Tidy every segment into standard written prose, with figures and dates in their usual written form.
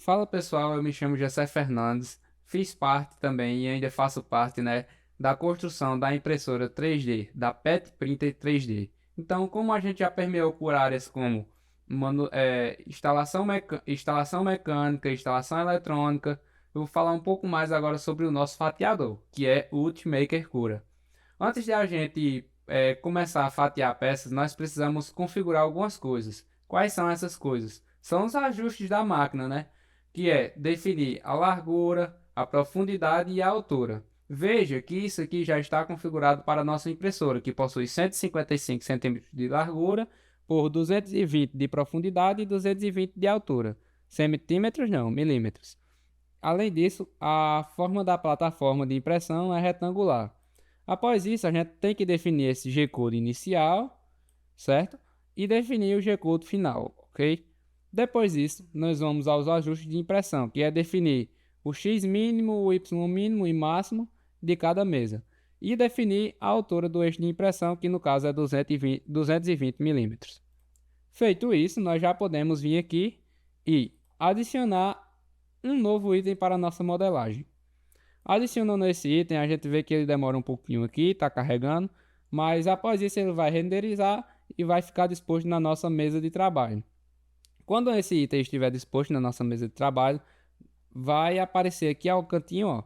Fala pessoal, eu me chamo Jessé Fernandes, fiz parte também e ainda faço parte, da construção da impressora 3D, da PET Printer 3D. Então, como a gente já permeou por áreas como instalação mecânica, instalação eletrônica, eu vou falar um pouco mais agora sobre o nosso fatiador, que é o Ultimaker Cura. Antes de a gente começar a fatiar peças, nós precisamos configurar algumas coisas. Quais são essas coisas? São os ajustes da máquina, né? Que é definir a largura, a profundidade e a altura. Veja que isso aqui já está configurado para a nossa impressora, que possui 155 centímetros de largura por 220 de profundidade e 220 de altura. Centímetros não, milímetros. Além disso, a forma da plataforma de impressão é retangular. Após isso, a gente tem que definir esse G-code inicial, certo? E definir o G-code final, ok? Depois disso, nós vamos aos ajustes de impressão, que é definir o X mínimo, o Y mínimo e máximo de cada mesa. E definir a altura do eixo de impressão, que no caso é 220 milímetros. Feito isso, nós já podemos vir aqui e adicionar um novo item para a nossa modelagem. Adicionando esse item, a gente vê que ele demora um pouquinho aqui, está carregando, mas após isso ele vai renderizar e vai ficar disposto na nossa mesa de trabalho. Quando esse item estiver disposto na nossa mesa de trabalho, vai aparecer aqui ao cantinho, ó,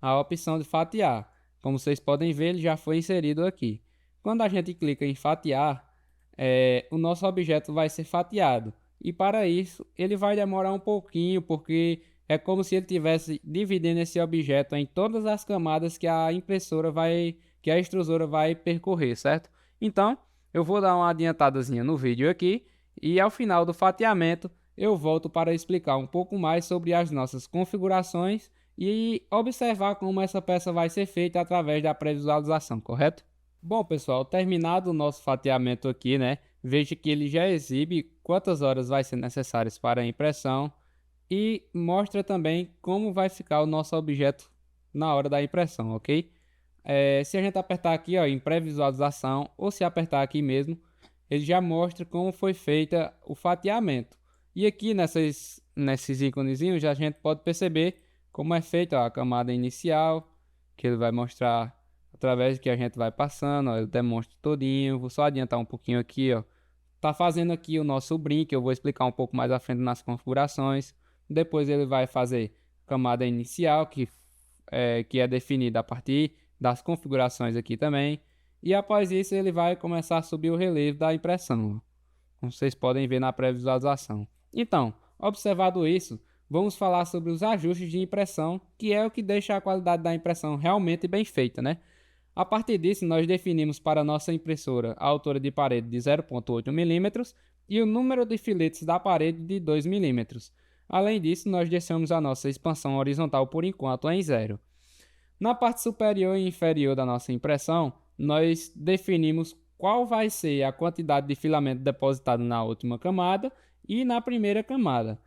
a opção de fatiar. Como vocês podem ver, ele já foi inserido aqui. Quando a gente clica em fatiar, o nosso objeto vai ser fatiado. E para isso, ele vai demorar um pouquinho, porque é como se ele tivesse dividindo esse objeto em todas as camadas que a que a extrusora vai percorrer, certo? Então, eu vou dar uma adiantadazinha no vídeo aqui e ao final do fatiamento eu volto para explicar um pouco mais sobre as nossas configurações e observar como essa peça vai ser feita através da pré-visualização, correto? Bom, pessoal, terminado o nosso fatiamento aqui, veja que ele já exibe quantas horas vai ser necessárias para a impressão e mostra também como vai ficar o nosso objeto na hora da impressão, ok? Se a gente apertar aqui, ó, em pré-visualização, ou se apertar aqui mesmo, ele já mostra como foi feita o fatiamento. E aqui nesses íconezinhos a gente pode perceber como é feita a camada inicial, que ele vai mostrar através do que a gente vai passando, ó, eu demonstro todinho. Vou só adiantar um pouquinho aqui, ó. Tá fazendo aqui o nosso brinco, eu vou explicar um pouco mais à frente nas configurações. Depois ele vai fazer camada inicial, que é definida a partir das configurações aqui também. E após isso ele vai começar a subir o relevo da impressão, como vocês podem ver na pré-visualização. Então, observado isso, vamos falar sobre os ajustes de impressão, que é o que deixa a qualidade da impressão realmente bem feita, A partir disso, nós definimos para a nossa impressora a altura de parede de 0,8 mm e o número de filetes da parede de 2 mm. Além disso, nós deixamos a nossa expansão horizontal por enquanto em 0. Na parte superior e inferior da nossa impressão, nós definimos qual vai ser a quantidade de filamento depositado na última camada e na primeira camada.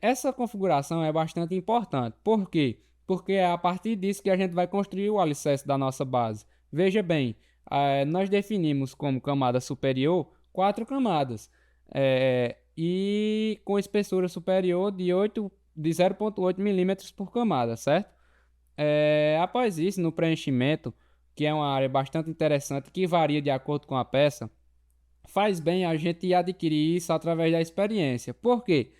Essa configuração é bastante importante. Por quê? Porque é a partir disso que a gente vai construir o alicerce da nossa base. Veja bem, nós definimos como camada superior 4 camadas e com espessura superior de 0,8 milímetros por camada, certo? Após isso, no preenchimento, que é uma área bastante interessante que varia de acordo com a peça, faz bem a gente adquirir isso através da experiência. Por quê?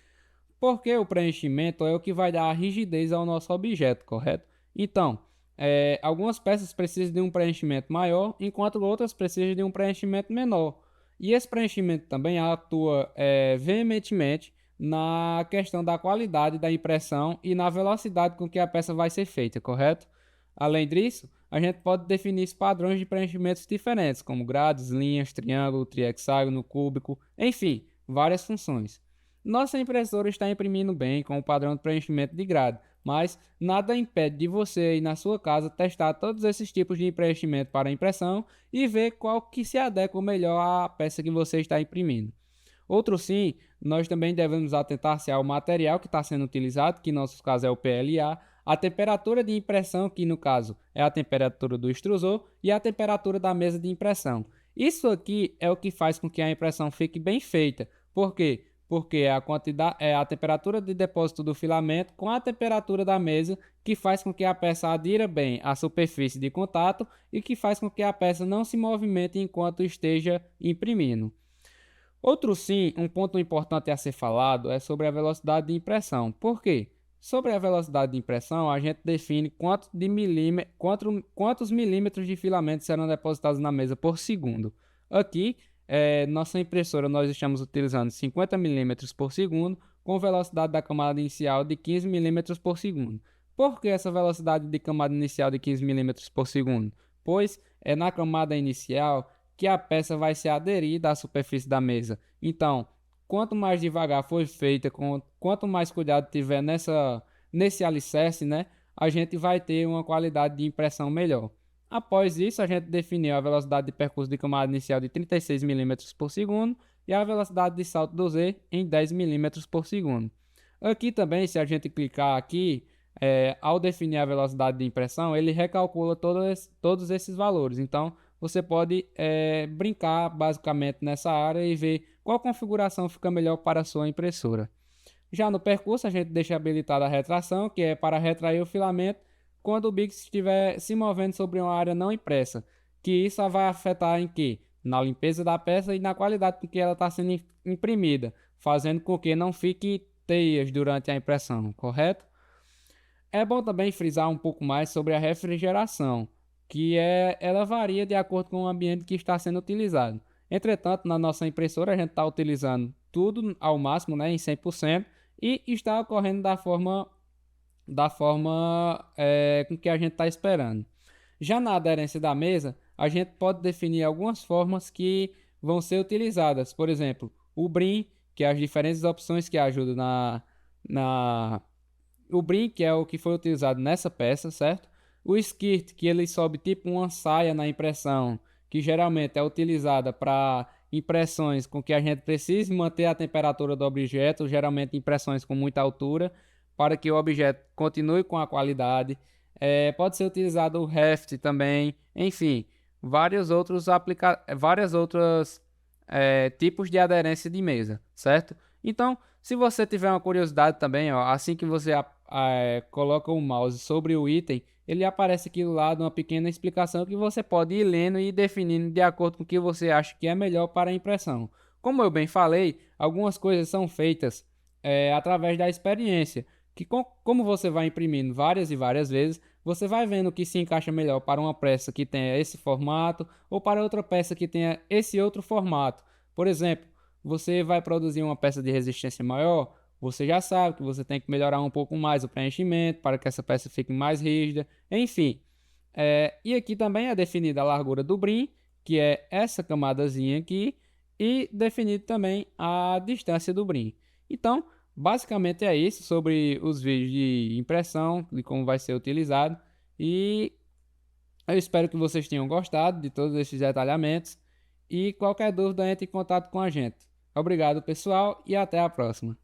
Porque o preenchimento é o que vai dar a rigidez ao nosso objeto, correto? Então, algumas peças precisam de um preenchimento maior, enquanto outras precisam de um preenchimento menor. E esse preenchimento também atua veementemente na questão da qualidade da impressão e na velocidade com que a peça vai ser feita, correto? Além disso, a gente pode definir padrões de preenchimentos diferentes, como grades, linhas, triângulo, triexágono, cúbico, enfim, várias funções. Nossa impressora está imprimindo bem com o padrão de preenchimento de grade, mas nada impede de você aí na sua casa testar todos esses tipos de preenchimento para impressão e ver qual que se adequa melhor à peça que você está imprimindo. Outro sim, nós também devemos atentar-se ao material que está sendo utilizado, que em nosso caso é o PLA, a temperatura de impressão, que no caso é a temperatura do extrusor, e a temperatura da mesa de impressão. Isso aqui é o que faz com que a impressão fique bem feita. Por quê? porque é a temperatura de depósito do filamento com a temperatura da mesa que faz com que a peça adira bem à superfície de contato e que faz com que a peça não se movimente enquanto esteja imprimindo. Um ponto importante a ser falado é sobre a velocidade de impressão. Por quê? Sobre a velocidade de impressão, a gente define quantos milímetros de filamento serão depositados na mesa por segundo. Aqui, nossa impressora, nós estamos utilizando 50 milímetros por segundo, com velocidade da camada inicial de 15 milímetros por segundo. Por que essa velocidade de camada inicial de 15 milímetros por segundo? Pois é na camada inicial que a peça vai se aderir à superfície da mesa. Então, quanto mais devagar for feita, quanto mais cuidado tiver nesse alicerce, né, a gente vai ter uma qualidade de impressão melhor. Após isso, a gente definiu a velocidade de percurso de camada inicial de 36 milímetros por segundo e a velocidade de salto do Z em 10 milímetros por segundo. Aqui também, se a gente clicar aqui, ao definir a velocidade de impressão, ele recalcula todos esses valores. Então, você pode brincar basicamente nessa área e ver qual configuração fica melhor para a sua impressora. Já no percurso, a gente deixa habilitada a retração, que é para retrair o filamento quando o Bix estiver se movendo sobre uma área não impressa, que isso vai afetar em quê? Na limpeza da peça e na qualidade com que ela está sendo imprimida, fazendo com que não fique teias durante a impressão, correto? É bom também frisar um pouco mais sobre a refrigeração, ela varia de acordo com o ambiente que está sendo utilizado. Entretanto, na nossa impressora a gente está utilizando tudo ao máximo, né, em 100%, e está ocorrendo da forma com que a gente está esperando. Já na aderência da mesa, a gente pode definir algumas formas que vão ser utilizadas. Por exemplo, o brim, que é as diferentes opções que ajudam o brim, que é o que foi utilizado nessa peça, certo? O skirt, que ele sobe tipo uma saia na impressão, que geralmente é utilizada para impressões com que a gente precise manter a temperatura do objeto, geralmente impressões com muita altura, para que o objeto continue com a qualidade. Pode ser utilizado o Heft também, enfim, várias outras tipos de aderência de mesa, certo? Então, se você tiver uma curiosidade também, ó, assim que você coloca o mouse sobre o item, ele aparece aqui do lado uma pequena explicação que você pode ir lendo e definindo de acordo com o que você acha que é melhor para a impressão. Como eu bem falei, algumas coisas são feitas através da experiência, que como você vai imprimindo várias e várias vezes, você vai vendo o que se encaixa melhor para uma peça que tenha esse formato ou para outra peça que tenha esse outro formato. Por exemplo, você vai produzir uma peça de resistência maior, você já sabe que você tem que melhorar um pouco mais o preenchimento para que essa peça fique mais rígida, enfim. E aqui também é definida a largura do brim, que é essa camadazinha aqui, e definido também a distância do brim. Então, basicamente é isso sobre os vídeos de impressão, de como vai ser utilizado, e eu espero que vocês tenham gostado de todos esses detalhamentos, e qualquer dúvida entre em contato com a gente. Obrigado, pessoal, e até a próxima.